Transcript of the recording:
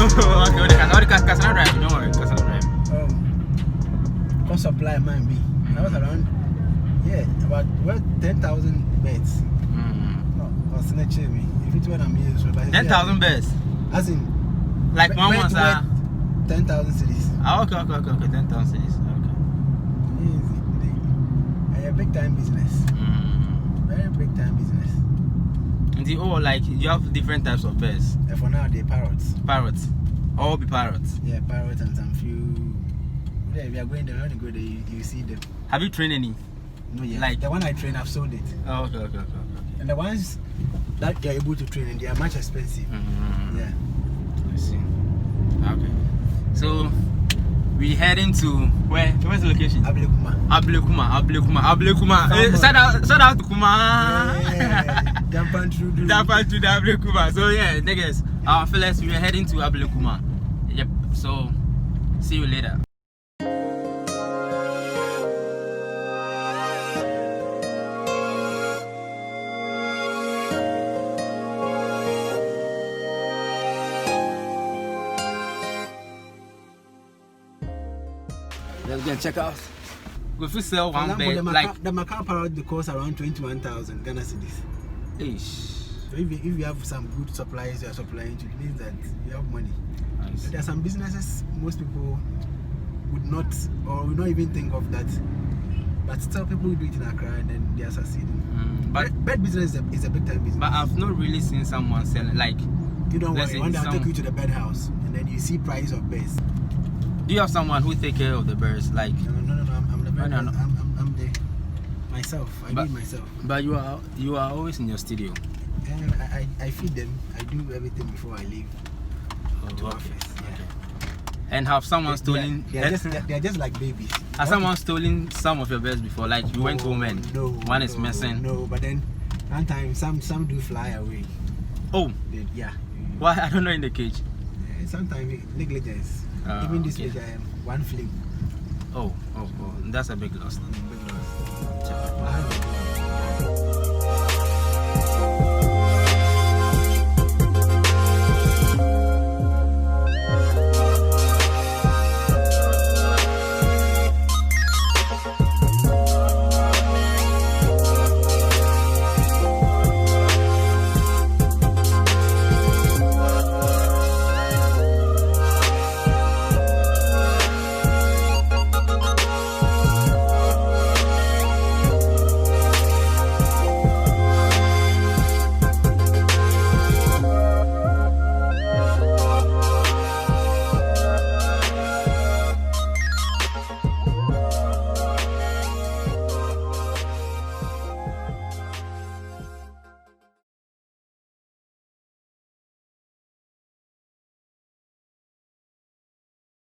Okay, Casana drive. Don't worry, Casana drive. Cost supply might be. That was around, about 10,000 beds. No, was not me. If it were a million, so 10,000 beds. As in, like one was 10,000 cities. Okay, 10,000 cities. Okay. Easy. A big time business. Very big time business. And like you have different types of birds. For now, they're parrots. Parrots. All be parrots. Yeah, parrots and some few. Yeah, we are going there. When you go there, you see them. Have you trained any? No, yeah. Like the one I train, I've sold it. Oh, okay. And the ones that you're able to train, and they are much expensive. Yeah. I see. Okay. So we heading to where? Where's the location? Ablekuma. Shout out to Kuma. Dampan to Ablekuma. So yeah, niggas, our fellas, we are heading to Ablekuma. Yep. So see you later. Let's go and check out. If we sell one bed, the macaw parrot, they cost around 21,000 Ghana cedis. So if you have some good supplies you are supplying to, it means that you have money. There are some businesses most people would not even think of that, but still people do it in Accra and then they are succeeding. But bed business is a big time business. But I've not really seen someone selling like. You don't worry. One day I'll take you to the bed house and then you see price of beds. Do you have someone who take care of the birds? Like no. I'm the bird. I'm the myself. I do it myself. But you are always in your studio. And I feed them. I do everything before I leave to office. Yeah. Okay. And have someone stolen? They're just like babies. Has someone stolen some of your birds before? Like you went home and one is missing. No, but then sometimes some do fly away. Oh. Yeah. Why? I don't know in the cage. Sometimes negligence. Even this week, one flame. Oh, that's a big loss. Big loss.